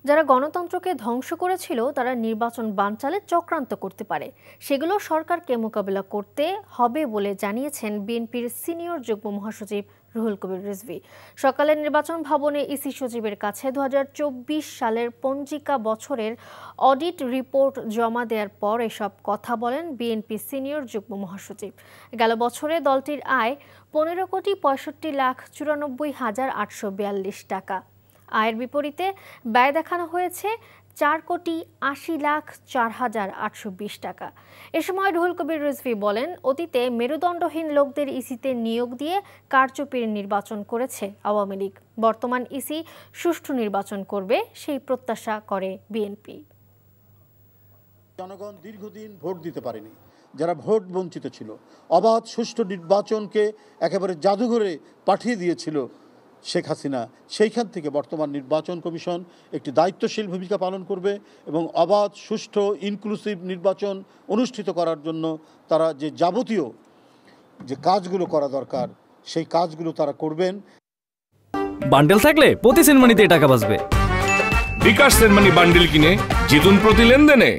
যারা গণতন্ত্রকে ধ্বংস করেছিল তারা নির্বাচন বানচালে চক্রান্ত করতে পারে, সেগুলো সরকারকে মোকাবিলা করতে হবে বলে জানিয়েছেন বিএনপির সিনিয়র যুগ্ম মহাসচিব রুহুল কবির রিজভী। সকালে নির্বাচন ভবনে ইসি সচিবের কাছে 2024 সালের পঞ্জিকা বছরের অডিট রিপোর্ট জমা দেওয়ার পর এসব কথা বলেন বিএনপি সিনিয়র যুগ্ম মহাসচিব। গেল বছরে দলটির আয় 15,65,94,842 টাকা। আয়ের বিপরীতে ব্যয় দেখানো হয়েছে 4,80,04,820 টাকা। এ সময় রুহুল কবির রিজভী বলেন, অতীতে মেরুদণ্ডহীন লোকদের ইসিতে নিয়োগ দিয়ে কারচুপির নির্বাচন করেছে আওয়ামী লীগ। বর্তমান ইসি সুষ্ঠু নির্বাচন করবে সেই প্রত্যাশা করে বিএনপি। জনগণ দীর্ঘদিন ভোট দিতে পারেনি, যারা ভোট বঞ্চিত ছিল, অবাধ সুষ্ঠু নির্বাচনকে একেবারে জাদুঘরে পাঠিয়ে দিয়েছিল শেখ হাসিনা, সেইখান থেকে বর্তমান নির্বাচন কমিশন একটি দায়িত্বশীল ভূমিকা পালন করবে এবং অবাধ সুষ্ঠু ইনক্লুসিভ নির্বাচন অনুষ্ঠিত করার জন্য তারা যে যাবতীয় যে কাজগুলো করা দরকার সেই কাজগুলো তারা করবেন। বান্ডেল থাকলে প্রতি সেনমানিতে টাকা বাঁচবে। বিকাশ সেনমানি বান্ডেল কিনে জিতুন প্রতি লেনদেনে।